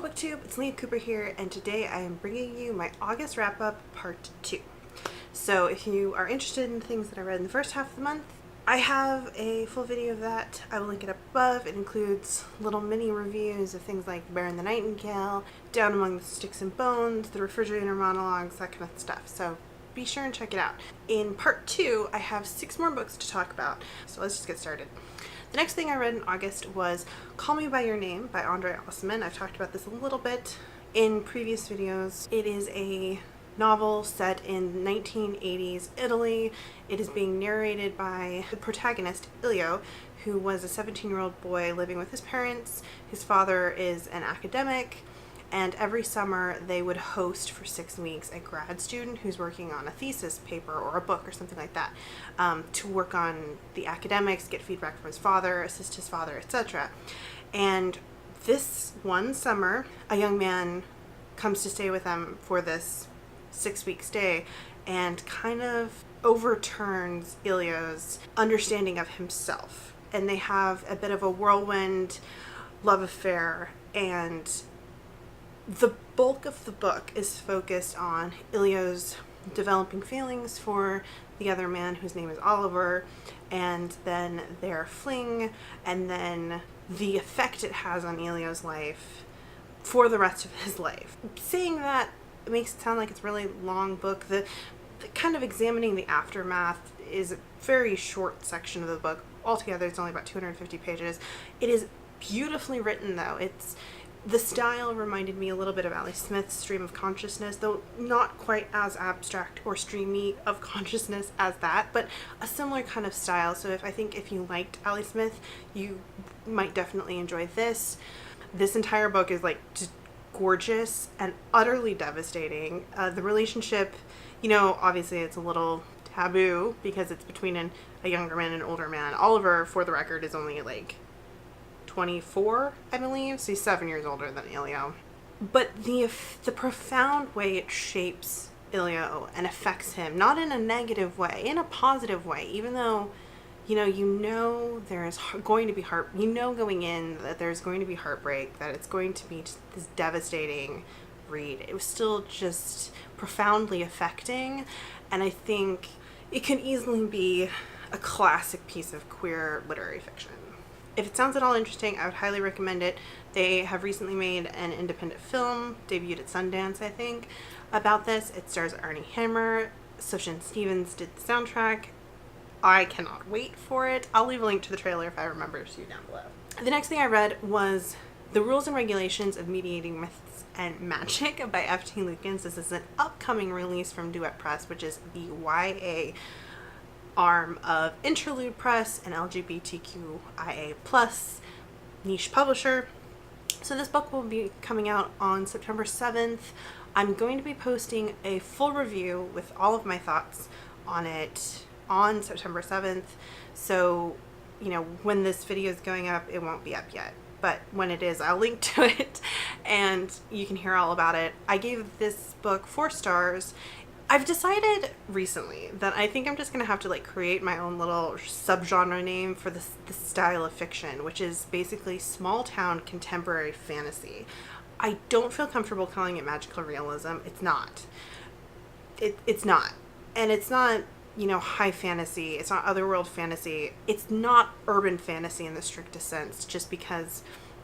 Booktube, it's Leah Cooper here, and today I am bringing you my August wrap-up part 2. So if you are interested in things that I read in the first half of the month, I have a full video of that. I will link it up above. It includes little mini reviews of things like Bear and the Nightingale, Down Among the Sticks and Bones, the Refrigerator Monologues, that kind of stuff. So be sure and check it out. In part 2, I have 6 more books to talk about, so let's just get started. The next thing I read in August was Call Me By Your Name by Andre Osman. I've talked about this a little bit in previous videos. It is a novel set in 1980s Italy. It is being narrated by the protagonist, Ilio, who was a 17-year-old boy living with his parents. His father is an academic, and every summer they would host for 6 weeks a grad student who's working on a thesis paper or a book or something like that, to work on the academics, get feedback from his father, assist his father, etc. And this one summer, a young man comes to stay with them for this 6-week stay and kind of overturns Ilio's understanding of himself. And they have a bit of a whirlwind love affair, and the bulk of the book is focused on Ilio's developing feelings for the other man, whose name is Oliver, and then their fling, and then the effect it has on Ilio's life for the rest of his life. Saying that, it makes it sound like it's a really long book. The kind of examining the aftermath is a very short section of the book. Altogether, it's only about 250 pages. It is beautifully written, though. The style reminded me a little bit of Ali Smith's Stream of Consciousness, though not quite as abstract or streamy of consciousness as that, but a similar kind of style. So if you liked Ali Smith, you might definitely enjoy this. This entire book is like just gorgeous and utterly devastating. The relationship, obviously it's a little taboo because it's between a younger man and an older man. Oliver, for the record, is only like 24, I believe, so he's 7 years older than Ilio. But the profound way it shapes Ilio and affects him, not in a negative way, in a positive way, even though there's going to be going in that there's going to be heartbreak, that it's going to be just this devastating read. It was still just profoundly affecting, and I think it can easily be a classic piece of queer literary fiction. If it sounds at all interesting, I would highly recommend it. They have recently made an independent film, debuted at Sundance, I think, about this. It stars Arnie Hammer. Sufjan Stevens did the soundtrack. I cannot wait for it. I'll leave a link to the trailer if I remember to down below. The next thing I read was The Rules and Regulations of Mediating Myths and Magic by F.T. Lukens. This is an upcoming release from Duet Press, which is the YA arm of Interlude Press, an LGBTQIA+ niche publisher. So this book will be coming out on September 7th. I'm going to be posting a full review with all of my thoughts on it on September 7th. So, when this video is going up, it won't be up yet. But when it is, I'll link to it and you can hear all about it. I gave this book 4 stars. I've decided recently that I think I'm just going to have to create my own little subgenre name for this style of fiction, which is basically small town contemporary fantasy. I don't feel comfortable calling it magical realism. It's not. It's not. And it's not, high fantasy. It's not otherworld fantasy. It's not urban fantasy in the strictest sense, just because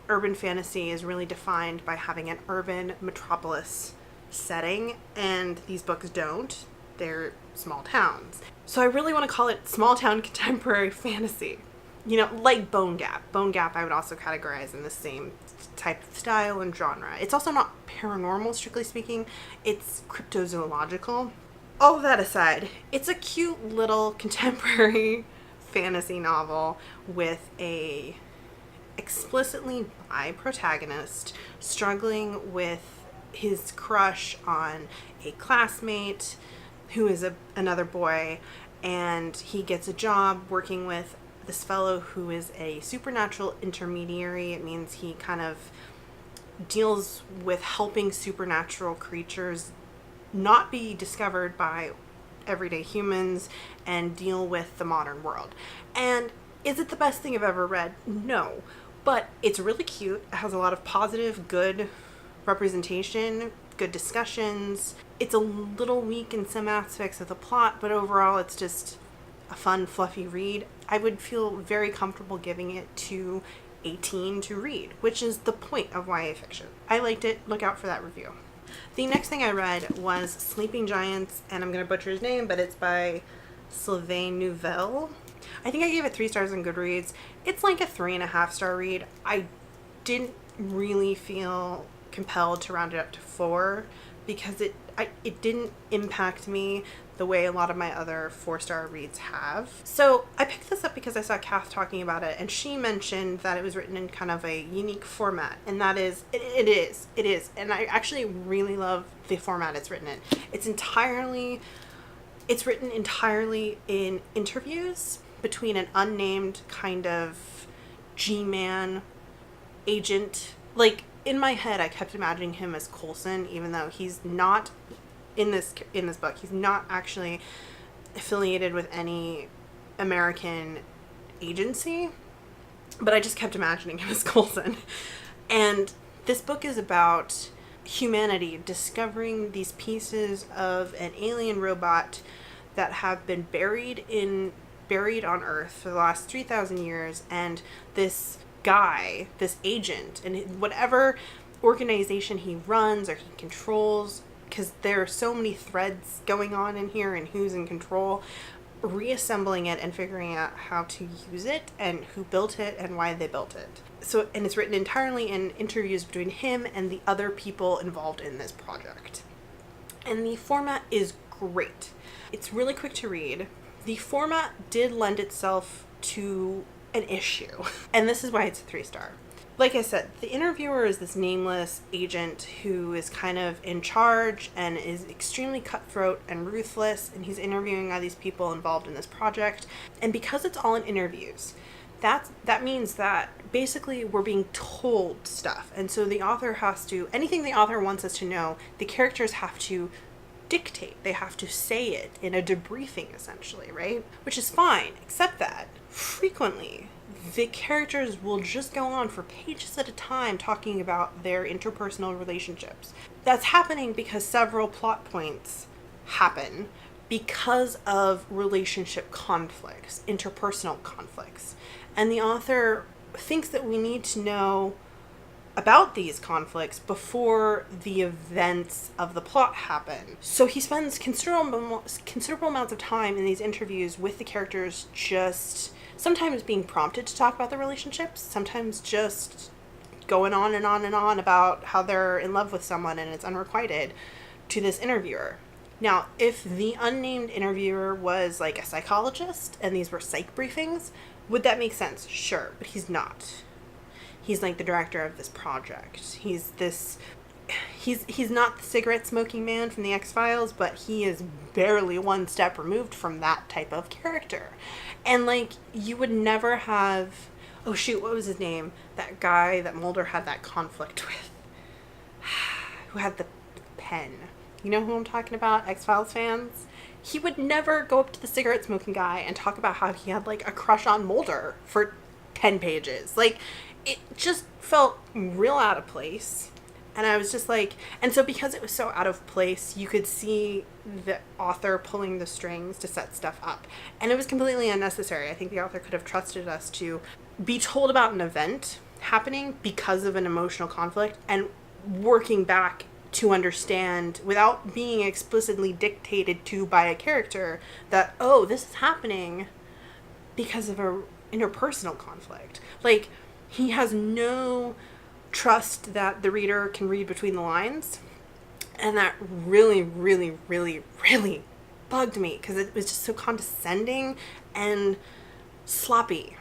urban fantasy is really defined by having an urban metropolis setting, and these books don't. They're small towns. So I really want to call it small town contemporary fantasy. Like Bone Gap. Bone Gap I would also categorize in the same type of style and genre. It's also not paranormal, strictly speaking. It's cryptozoological. All of that aside, it's a cute little contemporary fantasy novel with a explicitly bi protagonist struggling with his crush on a classmate who is another boy, and he gets a job working with this fellow who is a supernatural intermediary. It means he kind of deals with helping supernatural creatures not be discovered by everyday humans and deal with the modern world. And is it the best thing I've ever read? No. But it's really cute. It has a lot of positive, good representation, good discussions. It's a little weak in some aspects of the plot, but overall it's just a fun, fluffy read. I would feel very comfortable giving it to a teen to read, which is the point of YA fiction. I liked it. Look out for that review. The next thing I read was Sleeping Giants, and I'm going to butcher his name, but it's by Sylvain Nouvel. I think I gave it 3 stars on Goodreads. It's like a 3.5 star read. I didn't really feel compelled to round it up to 4 because it didn't impact me the way a lot of my other 4-star reads have. So I picked this up because I saw Kath talking about it, and she mentioned that it was written in kind of a unique format, and that is, it is. And I actually really love the format it's written in. It's written entirely in interviews between an unnamed kind of G-man agent. Like, in my head, I kept imagining him as Coulson, even though he's not in this book. He's not actually affiliated with any American agency, but I just kept imagining him as Coulson. And this book is about humanity discovering these pieces of an alien robot that have been buried on Earth for the last 3,000 years, and this guy, this agent, and whatever organization he runs or he controls, because there are so many threads going on in here and who's in control, reassembling it and figuring out how to use it and who built it and why they built it. So, and it's written entirely in interviews between him and the other people involved in this project. And the format is great. It's really quick to read. The format did lend itself to an issue, and this is why it's a 3-star. Like I said, the interviewer is this nameless agent who is kind of in charge and is extremely cutthroat and ruthless, and he's interviewing all these people involved in this project. And because it's all in interviews, that means that basically we're being told stuff. And so the author has to, anything the author wants us to know, the characters have to dictate. They have to say it in a debriefing, essentially, right? Which is fine, except that frequently the characters will just go on for pages at a time talking about their interpersonal relationships. That's happening because several plot points happen because of relationship conflicts, interpersonal conflicts. And the author thinks that we need to know about these conflicts before the events of the plot happen. So he spends considerable amounts of time in these interviews with the characters, just sometimes being prompted to talk about the relationships, sometimes just going on and on and on about how they're in love with someone and it's unrequited, to this interviewer. Now, if the unnamed interviewer was like a psychologist and these were psych briefings, would that make sense? Sure, but he's not. He's like the director of this project. He's not the cigarette smoking man from the X-Files, but he is barely one step removed from that type of character. And like, you would never have, oh shoot, what was his name? That guy that Mulder had that conflict with. Who had the pen. You know who I'm talking about, X-Files fans? He would never go up to the cigarette smoking guy and talk about how he had like a crush on Mulder for 10 pages. Like, it just felt real out of place. And I was just like, and so because it was so out of place, you could see the author pulling the strings to set stuff up. And it was completely unnecessary. I think the author could have trusted us to be told about an event happening because of an emotional conflict and working back to understand, without being explicitly dictated to by a character, that, oh, this is happening because of a interpersonal conflict. Like, he has no trust that the reader can read between the lines. And that really, really, really, really bugged me, because it was just so condescending and sloppy,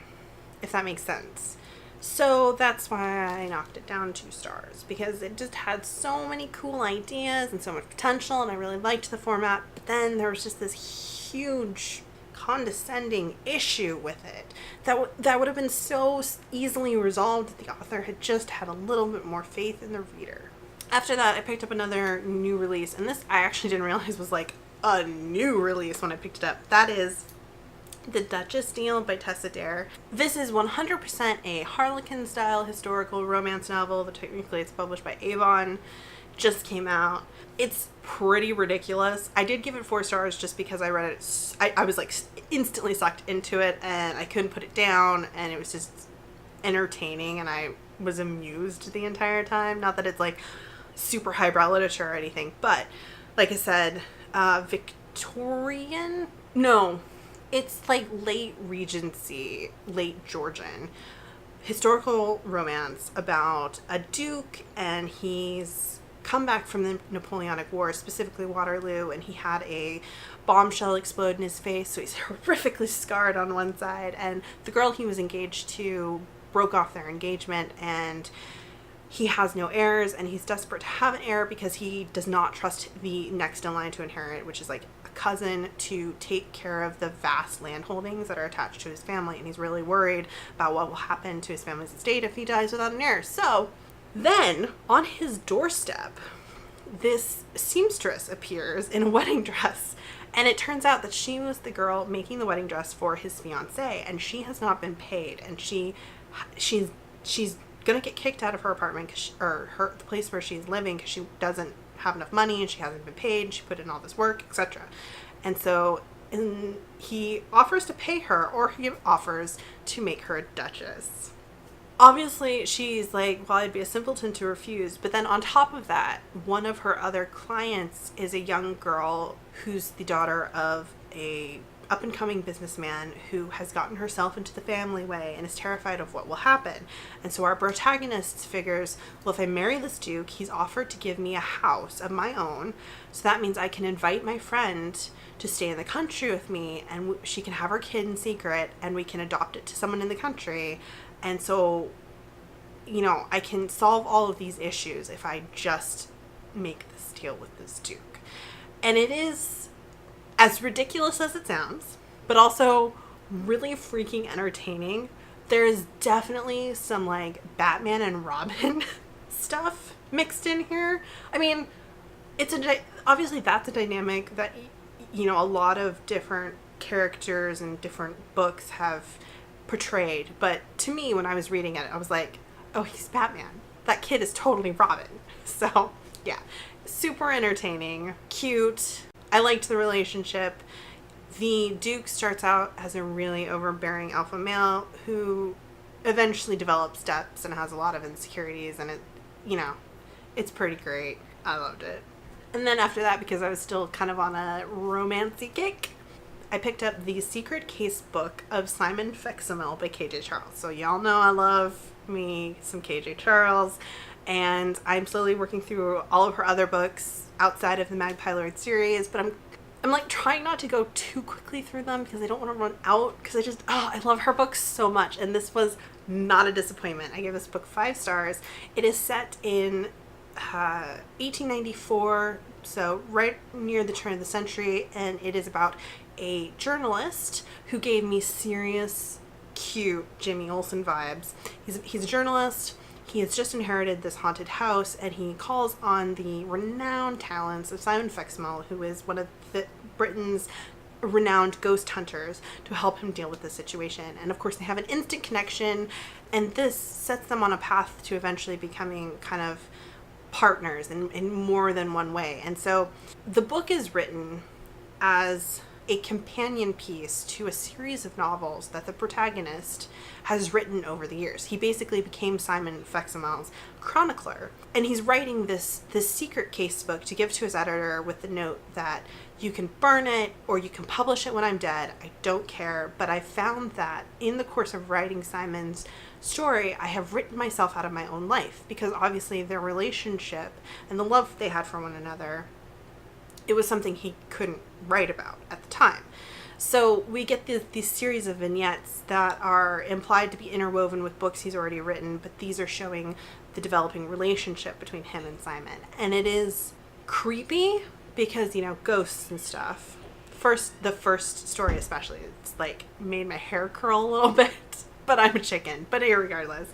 if that makes sense. So that's why I knocked it down 2 stars, because it just had so many cool ideas and so much potential, and I really liked the format. But then there was just this huge condescending issue with it that would have been so easily resolved if the author had just had a little bit more faith in the reader. After that, I picked up another new release, and this I actually didn't realize was like a new release when I picked it up. That is The Duchess Sealed by Tessa Dare. This is 100% a Harlequin-style historical romance novel. Technically, it's published by Avon. Just came out. It's pretty ridiculous. I did give it 4 stars just because I read it. I was like instantly sucked into it, and I couldn't put it down, and it was just entertaining, and I was amused the entire time. Not that it's like super highbrow literature or anything, but like I said, Victorian? No. It's like late Regency, late Georgian historical romance about a duke, and he's come back from the Napoleonic Wars, specifically Waterloo, and he had a bombshell explode in his face, so he's horrifically scarred on one side, and the girl he was engaged to broke off their engagement, and he has no heirs, and he's desperate to have an heir because he does not trust the next in line to inherit, which is like a cousin, to take care of the vast land holdings that are attached to his family, and he's really worried about what will happen to his family's estate if he dies without an heir. So then, on his doorstep, this seamstress appears in a wedding dress, and it turns out that she was the girl making the wedding dress for his fiancé, and she has not been paid, and she's gonna get kicked out of her apartment, the place where she's living, because she doesn't have enough money and she hasn't been paid, and she put in all this work, etc. And so he offers to pay her, or he offers to make her a duchess. Obviously, she's like, well, I'd be a simpleton to refuse. But then on top of that, one of her other clients is a young girl who's the daughter of a up-and-coming businessman who has gotten herself into the family way and is terrified of what will happen. And so our protagonist figures, well, if I marry this duke, he's offered to give me a house of my own. So that means I can invite my friend to stay in the country with me, and she can have her kid in secret, and we can adopt it to someone in the country. And so, you know, I can solve all of these issues if I just make this deal with this duke. And it is as ridiculous as it sounds, but also really freaking entertaining. There's definitely some like Batman and Robin stuff mixed in here. I mean, obviously that's a dynamic that, you know, a lot of different characters and different books have portrayed. But to me, when I was reading it, I was like, oh, he's Batman. That kid is totally Robin. So yeah, super entertaining, cute. I liked the relationship. The Duke starts out as a really overbearing alpha male who eventually develops depths and has a lot of insecurities, and it, you know, it's pretty great. I loved it. And then after that, because I was still kind of on a romancy kick, I picked up The Secret Case Book of Simon Fexamel by K.J. Charles. So y'all know I love me some K.J. Charles, and I'm slowly working through all of her other books outside of the Magpie Lord series, but I'm like trying not to go too quickly through them because I don't want to run out, because I love her books so much, and this was not a disappointment. I gave this book 5 stars. It is set in 1894, so right near the turn of the century, and it is about a journalist who gave me serious, cute Jimmy Olsen vibes. He's a journalist. He has just inherited this haunted house, and he calls on the renowned talents of Simon Fexamel, who is one of Britain's renowned ghost hunters, to help him deal with the situation. And of course, they have an instant connection, and this sets them on a path to eventually becoming kind of partners in more than one way. And so the book is written as a companion piece to a series of novels that the protagonist has written over the years. He basically became Simon Fexamel's chronicler, and he's writing this secret case book to give to his editor with the note that you can burn it or you can publish it when I'm dead. I don't care. But I found that in the course of writing Simon's story, I have written myself out of my own life, because obviously their relationship and the love they had for one another, it was something he couldn't write about at the time. So we get these series of vignettes that are implied to be interwoven with books he's already written, but these are showing the developing relationship between him and Simon. And it is creepy because, you know, ghosts and stuff. The first story especially, it's like made my hair curl a little bit, but I'm a chicken. But irregardless,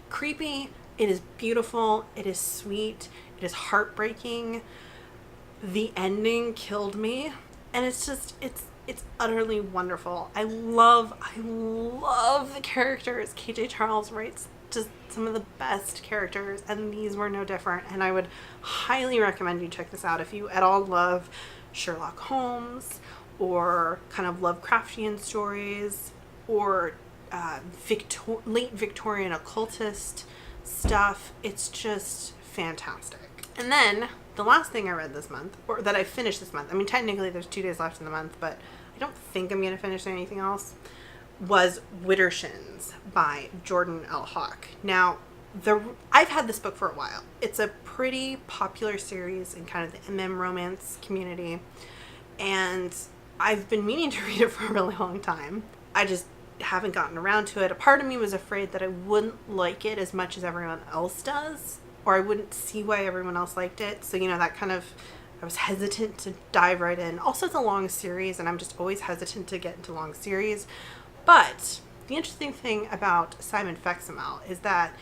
creepy, it is beautiful, it is sweet, it is heartbreaking. The ending killed me, and it's It's utterly wonderful. I love the characters. KJ Charles writes just some of the best characters, and these were no different. And I would highly recommend you check this out if you at all love Sherlock Holmes or kind of Lovecraftian stories or late Victorian occultist stuff. It's just fantastic. And then the last thing I read this month, or that I finished this month, I mean technically there's 2 days left in the month, but I don't think I'm going to finish anything else, was Wyvernshins by Jordan L. Hawk. Now, I've had this book for a while. It's a pretty popular series in kind of the MM romance community, and I've been meaning to read it for a really long time. I just haven't gotten around to it. A part of me was afraid that I wouldn't like it as much as everyone else does, or I wouldn't see why everyone else liked it. So, that kind of, I was hesitant to dive right in. Also, it's a long series, and I'm just always hesitant to get into long series. But the interesting thing about Simon Fexemel is that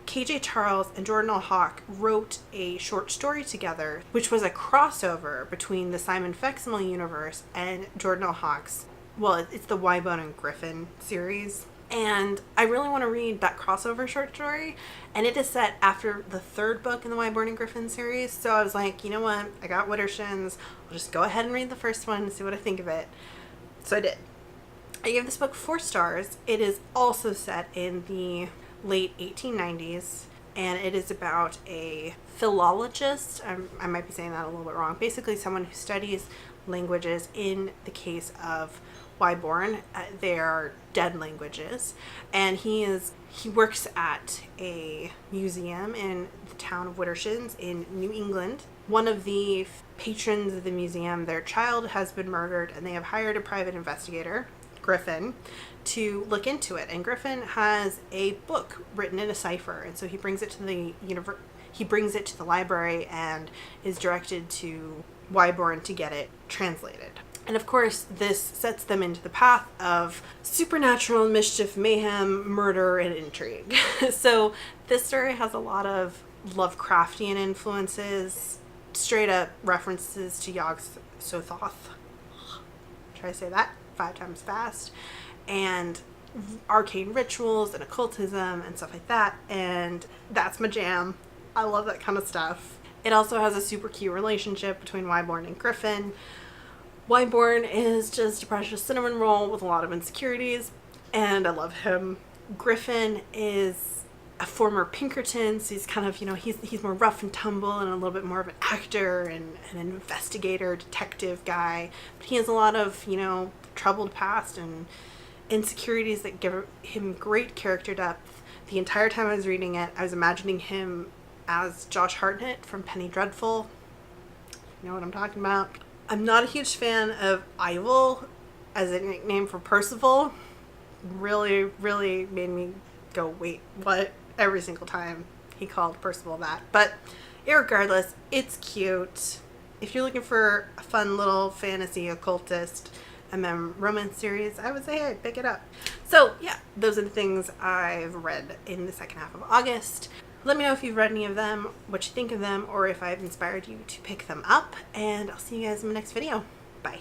KJ Charles and Jordan L. Hawk wrote a short story together, which was a crossover between the Simon Fexemel universe and Jordan L. Hawk's, well, it's the Wybone and Griffin series. And I really want to read that crossover short story. And it is set after the 3rd book in the Wyvern and Griffin series. So I was like, you know what? I got Wyvernshins. I'll just go ahead and read the first one and see what I think of it. So I did. I gave this book 4 stars. It is also set in the late 1890s. And it is about a philologist. I might be saying that a little bit wrong. Basically someone who studies languages. In the case of Wyvern, they are dead languages, and he works at a museum in the town of Wyvernshins in New England. One of the patrons of the museum, their child has been murdered, and they have hired a private investigator, Griffin, to look into it. And Griffin has a book written in a cipher, and so he brings it to the library and is directed to Wyvern to get it translated. And of course, this sets them into the path of supernatural mischief, mayhem, murder, and intrigue. So this story has a lot of Lovecraftian influences, straight up references to Yog-Sothoth. Try to say that 5 times fast. And arcane rituals and occultism and stuff like that. And that's my jam. I love that kind of stuff. It also has a super cute relationship between Wyvern and Griffin. Wyvern is just a precious cinnamon roll with a lot of insecurities, and I love him. Griffin is a former Pinkerton, so he's kind of, he's more rough and tumble and a little bit more of an actor and an investigator, detective guy. But he has a lot of, troubled past and insecurities that give him great character depth. The entire time I was reading it, I was imagining him as Josh Hartnett from Penny Dreadful. You know what I'm talking about? I'm not a huge fan of Ivel as a nickname for Percival. Really, really made me go, wait, what? Every single time he called Percival that. But irregardless, it's cute. If you're looking for a fun little fantasy occultist romance series, I would say, hey, pick it up. So yeah, those are the things I've read in the second half of August. Let me know if you've read any of them, what you think of them, or if I've inspired you to pick them up, and I'll see you guys in my next video. Bye.